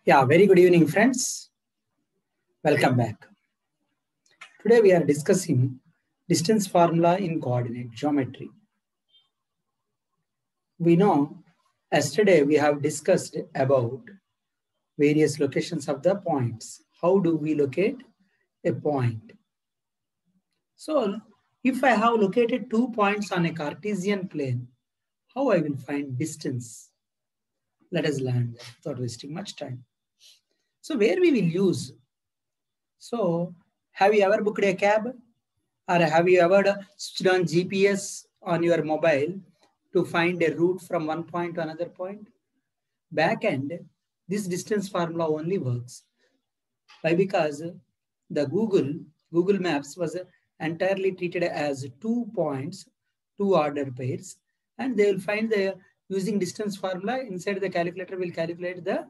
Yeah, very good evening, friends. Welcome back. Today we are discussing distance formula in coordinate geometry. We know yesterday we have discussed about various locations of the points. How do we locate a point? So, if I have located 2 points on a Cartesian plane, how I will find distance? Let us learn that without wasting much time. So, where we will use? So, have you ever booked a cab? Or have you ever switched on GPS on your mobile to find a route from one point to another point? Back end, this distance formula only works. Why? Because the Google Maps was entirely treated as 2 points, 2 order pairs, and they will find the using distance formula inside the calculator will calculate the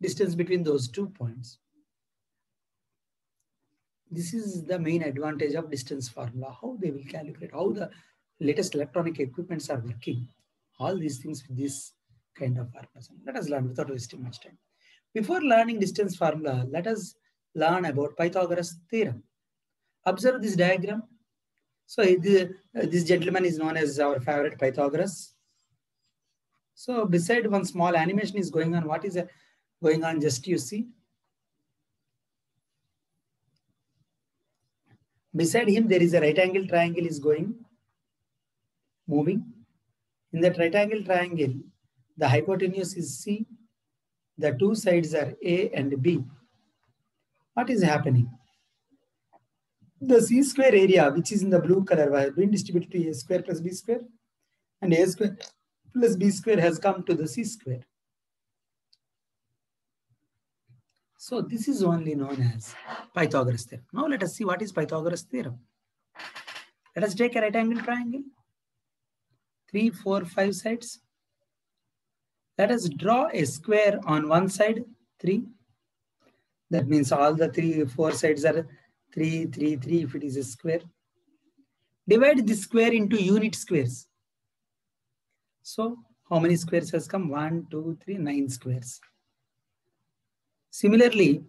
distance between those 2 points. This is the main advantage of distance formula, how they will calculate, how the latest electronic equipments are working. All these things with this kind of purpose. Let us learn without wasting much time. Before learning distance formula, let us learn about Pythagoras theorem. Observe this diagram. So this gentleman is known as our favorite Pythagoras. So beside one small animation is going on. What is going on? Just you see. Beside him, there is a right angle triangle is moving. In that right angle triangle, the hypotenuse is C. The two sides are A and B. What is happening? The C square area, which is in the blue color, has been distributed to A square plus B square. And A square plus B square has come to the C square. So this is only known as Pythagoras theorem. Now let us see what is Pythagoras theorem. Let us take a right angle triangle. 3, 4, 5 sides. Let us draw a square on one side, 3. That means all the 3, 4 sides are 3, 3, 3 if it is a square. Divide this square into unit squares. So how many squares has come? 1, 2, 3, 9 squares. Similarly,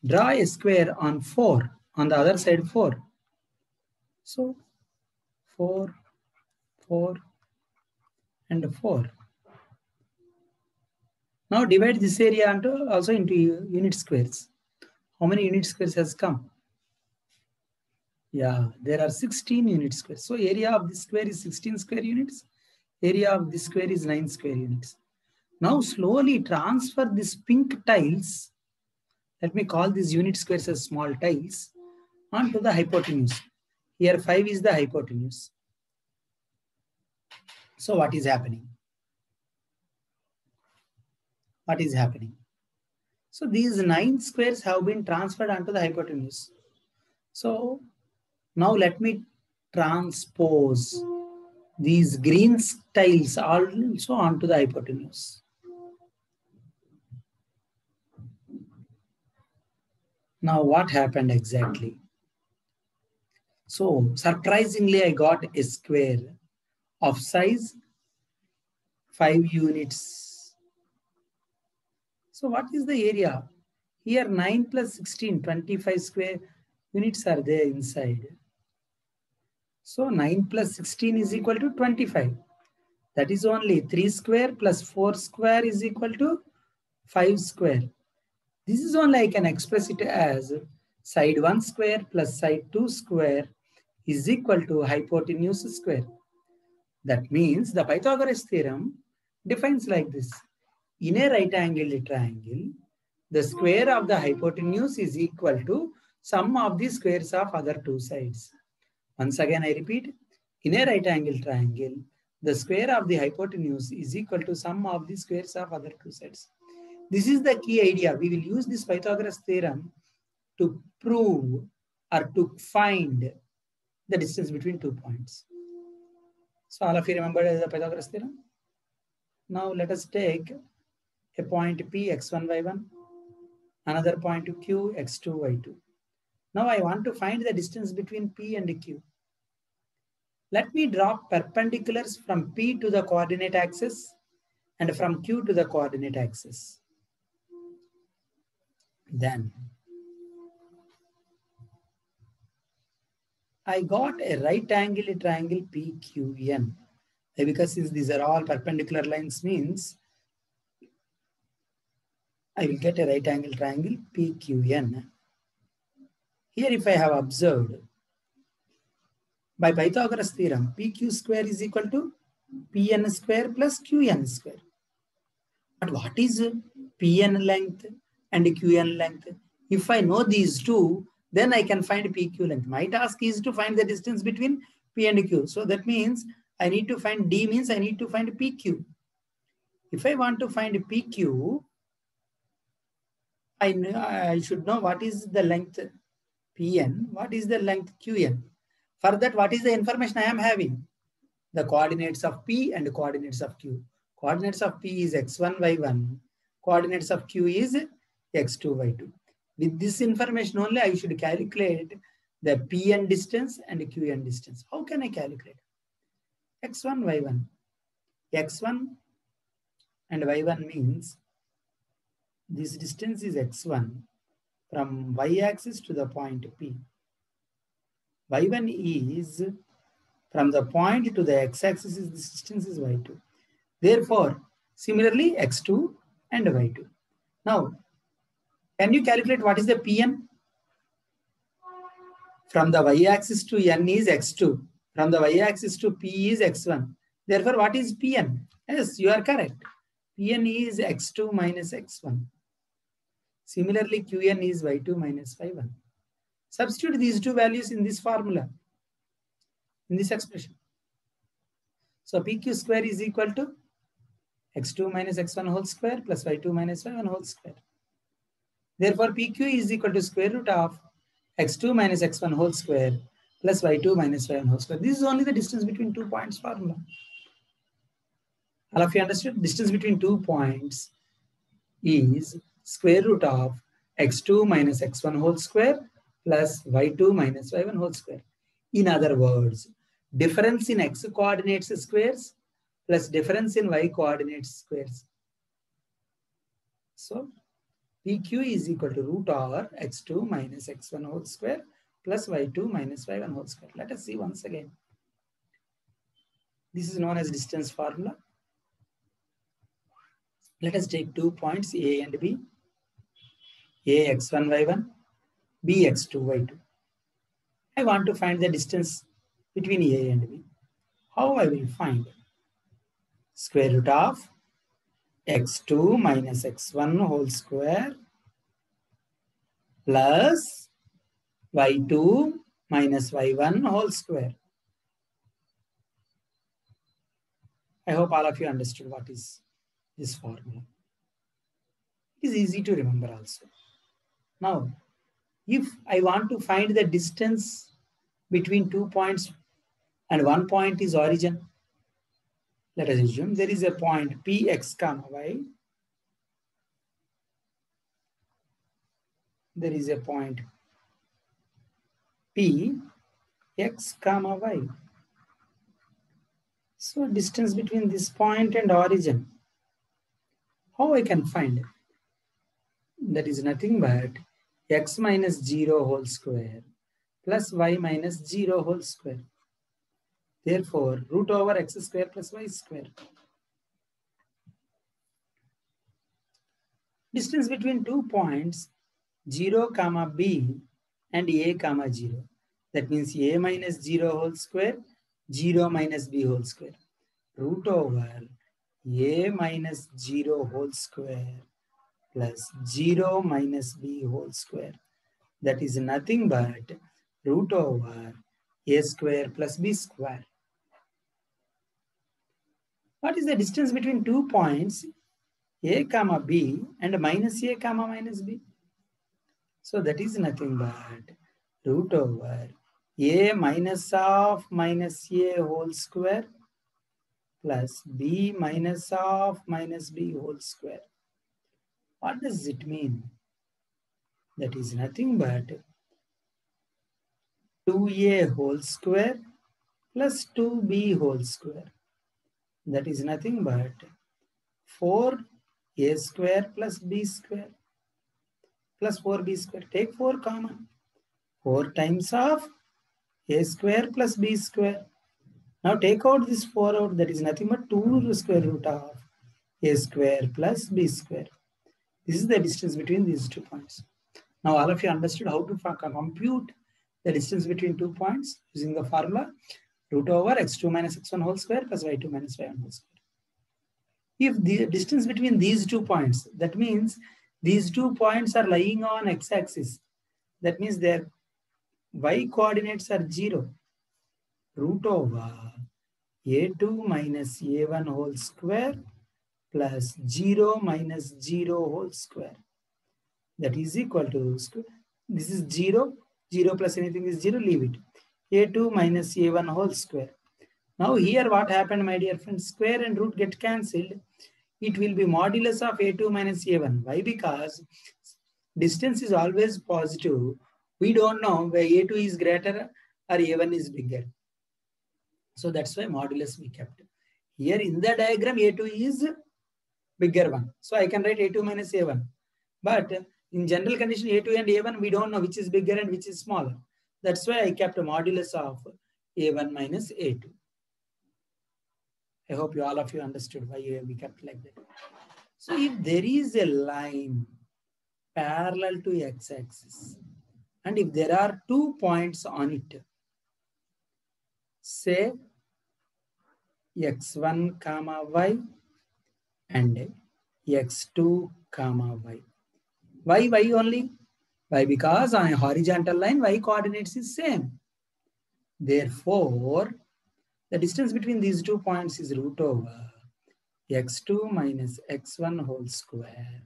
draw a square on 4, on the other side 4. So 4, 4, and 4. Now divide this area also into unit squares. How many unit squares has come? Yeah, there are 16 unit squares. So area of this square is 16 square units. Area of this square is 9 square units. Now slowly transfer these pink tiles. Let me call these unit squares as small tiles onto the hypotenuse. Here 5 is the hypotenuse. So what is happening? What is happening? So these 9 squares have been transferred onto the hypotenuse. So now let me transpose these green tiles also onto the hypotenuse. Now what happened exactly? So surprisingly, I got a square of size 5 units. So what is the area? Here 9 plus 16, 25 square units are there inside. So 9 plus 16 is equal to 25. That is only 3 square plus 4 square is equal to 5 square. This is only I can express it as side 1 square plus side 2 square is equal to hypotenuse square. That means the Pythagoras theorem defines like this. In a right angled triangle, the square of the hypotenuse is equal to sum of the squares of other two sides. Once again, I repeat, in a right angled triangle, the square of the hypotenuse is equal to sum of the squares of other two sides. This is the key idea. We will use this Pythagoras theorem to prove or to find the distance between 2 points. So all of you remember the Pythagoras theorem? Now let us take a point P, x1, y1, another point Q, x2, y2. Now I want to find the distance between P and Q. Let me draw perpendiculars from P to the coordinate axis and from Q to the coordinate axis. Then I got a right angle triangle PQN. Because since these are all perpendicular lines means I will get a right angle triangle PQN. Here if I have observed by Pythagoras theorem, PQ square is equal to PN square plus QN square. But what is PN length and QN length? If I know these two, then I can find PQ length. My task is to find the distance between P and Q. So that means I need to find D means I need to find PQ. If I want to find PQ, I should know what is the length Pn, what is the length Qn. For that, what is the information I am having? The coordinates of P and coordinates of Q. Coordinates of P is x1, y1. Coordinates of Q is x2, y2. With this information only, I should calculate the Pn distance and Qn distance. How can I calculate? x1, y1. x1 and y1 means this distance is x1 from y-axis to the point P. y1 is from the point to the x-axis, this distance is y2. Therefore, similarly, x2 and y2. Now, can you calculate what is the Pn? From the y-axis to n is x2. From the y-axis to P is x1. Therefore, what is Pn? Yes, you are correct. Pn is x2 minus x1. Similarly, Qn is y2 minus y1. Substitute these two values in this formula, in this expression. So PQ square is equal to x2 minus x1 whole square plus y2 minus y1 whole square. Therefore, PQ is equal to square root of x2 minus x1 whole square plus y2 minus y1 whole square. This is only the distance between 2 points formula. All of you understood? Distance between 2 points is square root of x2 minus x1 whole square plus y2 minus y1 whole square. In other words, difference in x coordinates squares plus difference in y coordinates squares. So PQ is equal to root over x2 minus x1 whole square plus y2 minus y1 whole square. Let us see once again. This is known as distance formula. Let us take 2 points A and B. A x1 y1, B x2 y2. I want to find the distance between A and B. How I will find? Square root of x2 minus x1 whole square plus y2 minus y1 whole square. I hope all of you understood what is this formula. It is easy to remember also. Now, if I want to find the distance between 2 points and 1 point is origin, let us assume there is a point Px comma y. There is a point P x comma y. So distance between this point and origin. How I can find it? That is nothing but x minus 0 whole square plus y minus 0 whole square. Therefore, root over x square plus y square. Distance between 2 points 0 comma b and a comma 0. That means a minus 0 whole square, 0 minus b whole square. Root over a minus 0 whole square plus 0 minus b whole square. That is nothing but root over a square plus b square. What is the distance between 2 points a comma b and minus a comma minus b? So that is nothing but root over a minus of minus a whole square plus b minus of minus b whole square. What does it mean? That is nothing but 2a whole square plus 2b whole square. That is nothing but 4a square plus b square plus 4b square. Take 4 common. 4 times of a square plus b square. Now take out this 4 out. That is nothing but 2 square root of a square plus b square. This is the distance between these 2 points. Now all of you understood how to compute the distance between 2 points using the formula root over x2 minus x1 whole square plus y2 minus y1 whole square. If the distance between these 2 points, that means these 2 points are lying on x-axis. That means their y coordinates are 0. Root over a2 minus a1 whole square plus 0 minus 0 whole square. That is equal to, this is 0, 0 plus anything is 0, leave it. a2 minus a1 whole square. Now here what happened, my dear friends, square and root get cancelled. It will be modulus of a2 minus a1. Why? Because distance is always positive. We don't know where a2 is greater or a1 is bigger. So that's why modulus we kept. Here in the diagram, a2 is bigger one. So I can write a2 minus a1. But in general condition, a2 and a1, we don't know which is bigger and which is smaller. That's why I kept a modulus of a1 minus a2. I hope all of you understood why we kept like that. So if there is a line parallel to x-axis, and if there are 2 points on it, say x1 comma y and x2 comma y. Why y only? Why? Because on a horizontal line, y coordinates is same. Therefore, the distance between these 2 points is root over x2 minus x1 whole square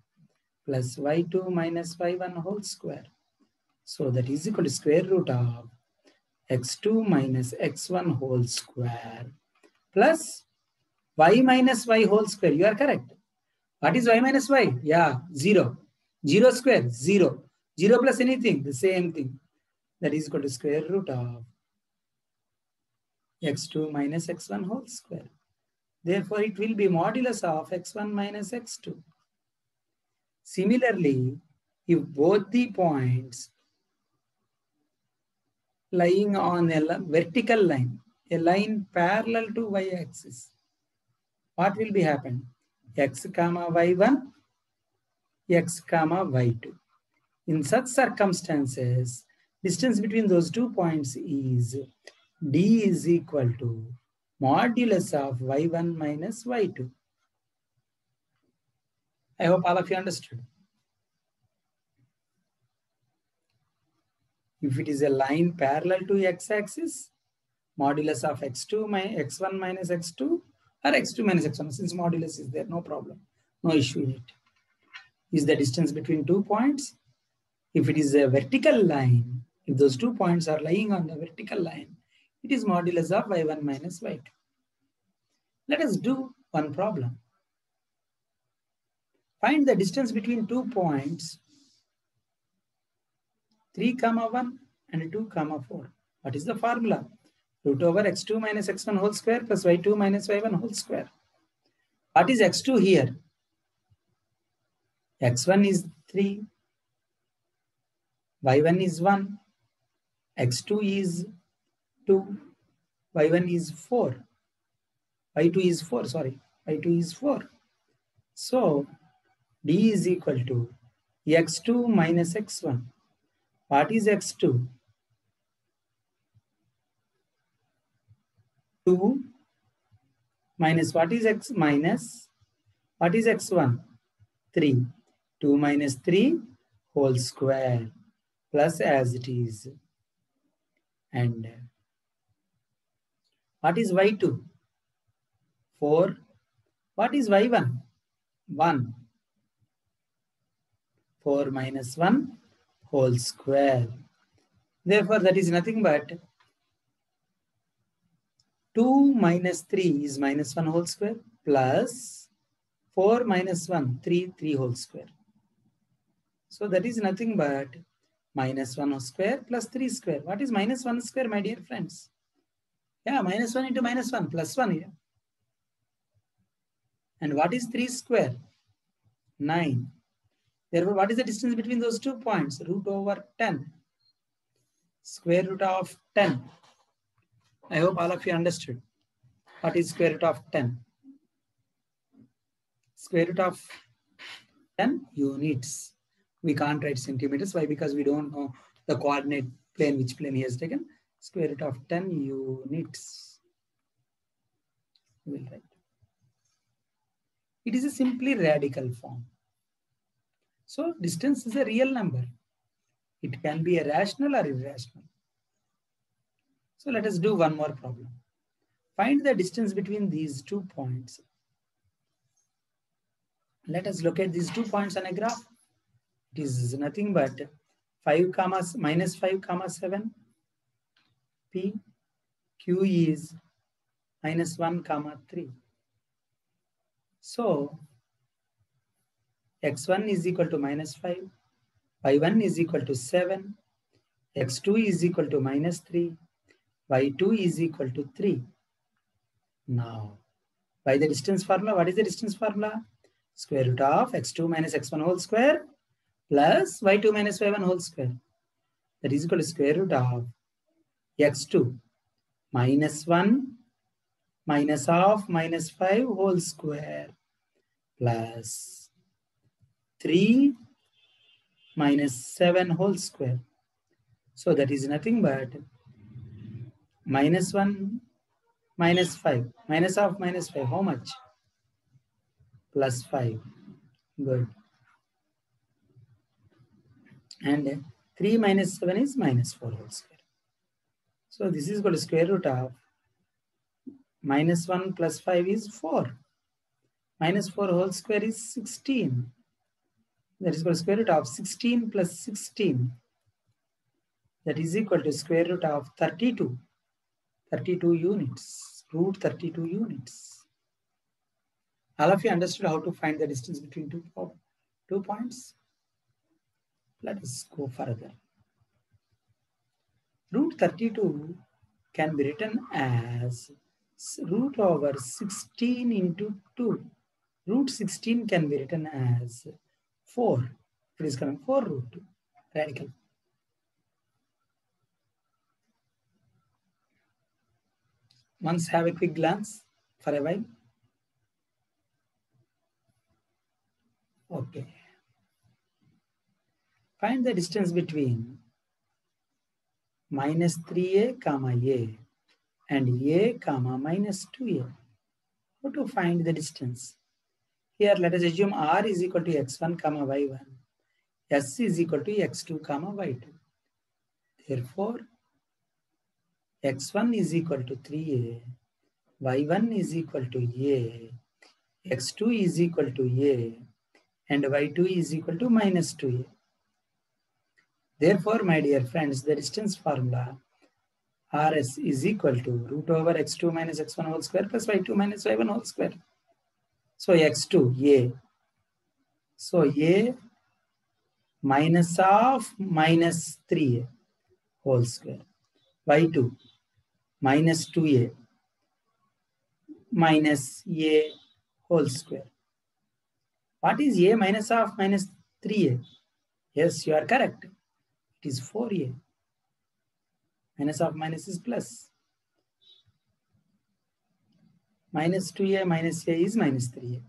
plus y2 minus y1 whole square. So that is equal to square root of x2 minus x1 whole square plus y minus y whole square. You are correct. What is y minus y? Yeah, 0. 0 square, 0. 0 plus anything, the same thing. That is equal to square root of x2 minus x1 whole square. Therefore, it will be modulus of x1 minus x2. Similarly, if both the points lying on a vertical line, a line parallel to y-axis, what will be happen? X comma y1, x comma y2. In such circumstances, distance between those 2 points is d is equal to modulus of y1 minus y2. I hope all of you understood. If it is a line parallel to x-axis, modulus of x1 minus x2 or x2 minus x1, since modulus is there, no problem, no issue in it. Is the distance between 2 points. If it is a vertical line, if those 2 points are lying on the vertical line, it is modulus of y1 minus y2. Let us do one problem. Find the distance between 2 points 3, 1 and 2, 4. What is the formula? Root over x2 minus x1 whole square plus y2 minus y1 whole square. What is x2 here? x1 is 3, y1 is 1, x2 is 2, y1 is 4, y2 is 4, sorry, y2 is 4. So, d is equal to x2 minus x1. What is x2? 2 minus what is x minus? What is x1? 3. 2 minus 3 whole square plus as it is. And what is y2? 4. What is y1? 1. 4 minus 1 whole square. Therefore, that is nothing but 2 minus 3 is minus 1 whole square plus 4 minus 1, 3 whole square. So that is nothing but minus 1 square plus 3 square. What is minus 1 square, my dear friends? Yeah, minus 1 into minus 1 plus 1 here. And what is 3 square? 9. Therefore, what is the distance between those 2 points? Root over 10. Square root of 10. I hope all of you understood. What is square root of 10? Square root of 10 units. We can't write centimeters. Why? Because we don't know the coordinate plane, which plane he has taken. Square root of 10 units. We will write. It is a simply radical form. So distance is a real number. It can be a rational or irrational. So let us do one more problem. Find the distance between these 2 points. Let us locate these 2 points on a graph. It is nothing but 5 comma minus 5 comma 7. P. Q is minus 1 comma 3. So x1 is equal to minus 5. Y1 is equal to 7. X2 is equal to minus 3. Y2 is equal to 3. Now, by the distance formula, what is the distance formula? Square root of x2 minus x1 whole square plus y2 minus y1 whole square. That is equal to square root of x2 minus 1 minus of minus 5 whole square plus 3 minus 7 whole square. So that is nothing but minus 1 minus 5. Minus of minus 5, how much? Plus 5. Good. And 3 minus 7 is minus 4 whole square. So this is equal to square root of minus 1 plus 5 is 4. Minus 4 whole square is 16. That is equal to square root of 16 plus 16. That is equal to square root of 32. 32 units. Root 32 units. All of you understood how to find the distance between 2 points? Let us go further. Root 32 can be written as root over 16 into 2. Root 16 can be written as 4. It is coming 4 root 2. Radical. Once have a quick glance for a while. Okay. Find the distance between minus 3a comma a and a comma minus 2a. How to find the distance? Here let us assume r is equal to x1 comma y1. S is equal to x2 comma y2. Therefore, x1 is equal to 3a, y1 is equal to a, x2 is equal to a, and y2 is equal to minus 2a. Therefore, my dear friends, the distance formula Rs is equal to root over x2 minus x1 whole square plus y2 minus y1 whole square. So x2, a. So a minus of minus 3a whole square. Y2 minus 2a minus a whole square. What is a minus of minus 3a? Yes, you are correct. It is 4a. Minus of minus is plus. Minus 2a minus a is minus 3a.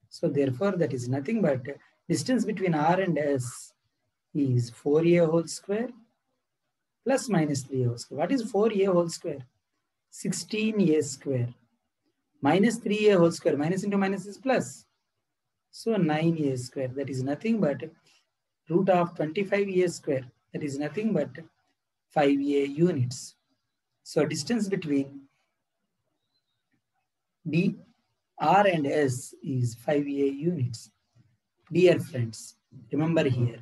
So therefore, that is nothing but distance between r and s is 4a whole square plus minus 3a whole square. What is 4a whole square? 16a square. Minus 3a whole square. Minus into minus is plus. So 9a square. That is nothing but root of 25a square. That is nothing but 5a units. So distance between R and S is 5a units. Dear friends, remember here,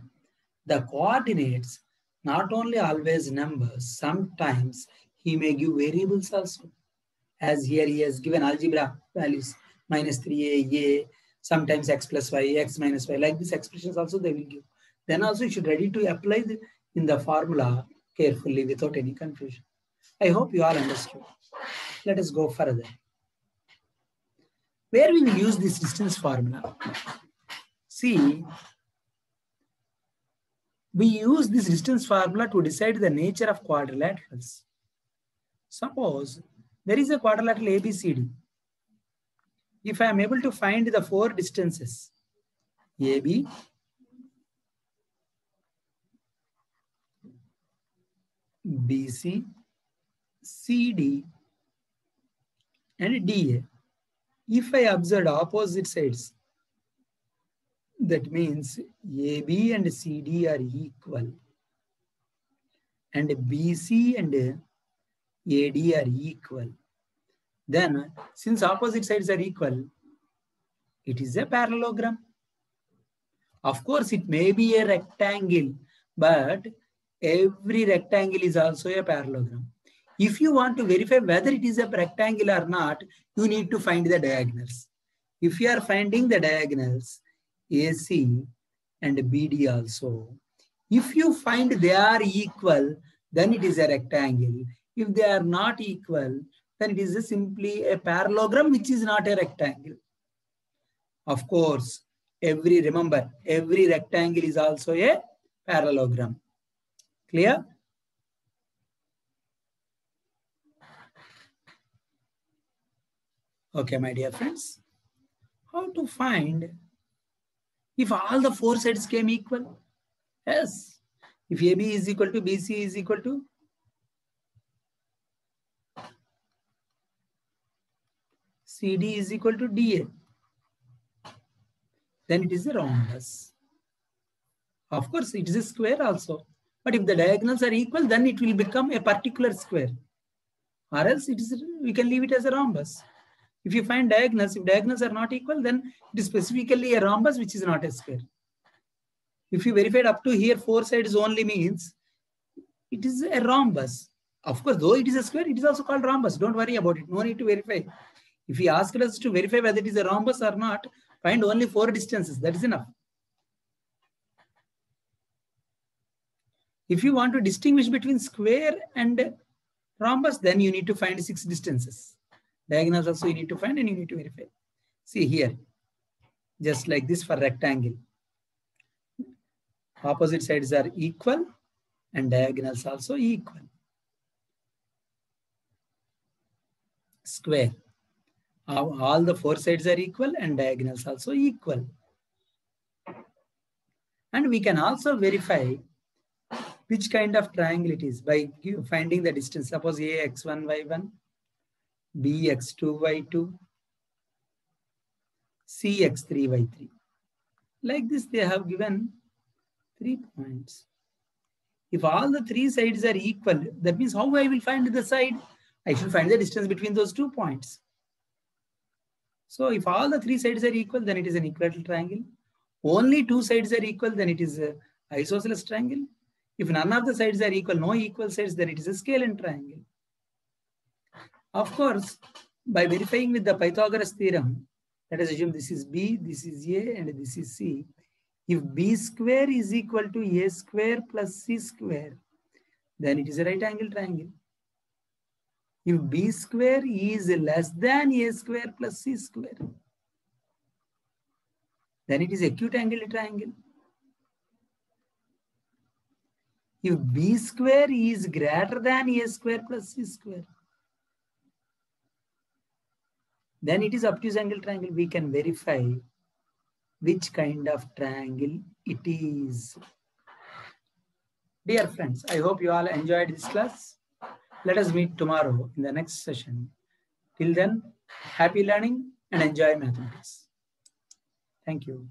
the coordinates not only always numbers, sometimes he may give variables also. As here he has given algebra values, minus 3a, a, sometimes x plus y, x minus y, like these expressions also they will give. Then also you should ready to apply in the formula carefully without any confusion. I hope you all understood. Let us go further. Where we will use this distance formula? See, We use this distance formula to decide the nature of quadrilaterals. Suppose there is a quadrilateral ABCD. If I am able to find the four distances, AB, BC, CD, and DA. If I observe opposite sides, that means AB and CD are equal, and BC and AD are equal. Then, since opposite sides are equal, it is a parallelogram. Of course, it may be a rectangle, but every rectangle is also a parallelogram. If you want to verify whether it is a rectangle or not, you need to find the diagonals. If you are finding the diagonals, AC and BD also, if you find they are equal, then it is a rectangle. If they are not equal, then it is simply a parallelogram, which is not a rectangle. Of course, remember, every rectangle is also a parallelogram. Clear? Okay, my dear friends. How to find if all the four sides came equal? Yes. If AB is equal to BC is equal to CD is equal to DA, then it is a rhombus. Of course, it is a square also. But if the diagonals are equal, then it will become a particular square. Or else we can leave it as a rhombus. If you find diagonals, if diagonals are not equal, then it is specifically a rhombus, which is not a square. If you verified up to here, four sides only means it is a rhombus. Of course, though it is a square, it is also called rhombus. Don't worry about it. No need to verify. If he asked us to verify whether it is a rhombus or not, find only four distances. That is enough. If you want to distinguish between square and rhombus, then you need to find six distances. Diagonals also you need to find and you need to verify. See here, just like this for rectangle. Opposite sides are equal and diagonals also equal. Square. All the four sides are equal and diagonals also equal. And we can also verify which kind of triangle it is by finding the distance. Suppose A x1, y1, B x2, y2, C x3, y3. Like this, they have given 3 points. If all the three sides are equal, that means how I will find the side? I should find the distance between those 2 points. So if all the three sides are equal, then it is an equilateral triangle. Only 2 sides are equal, then it is an isosceles triangle. If none of the sides are equal, no equal sides, then it is a scalene triangle. Of course, by verifying with the Pythagoras theorem, let us assume this is B, this is A, and this is C. If B square is equal to A square plus C square, then it is a right angle triangle. If B square is less than A square plus C square, then it is acute angle triangle. If B square is greater than A square plus C square, then it is obtuse angle triangle. We can verify which kind of triangle it is. Dear friends, I hope you all enjoyed this class. Let us meet tomorrow in the next session. Till then, happy learning and enjoy mathematics. Thank you.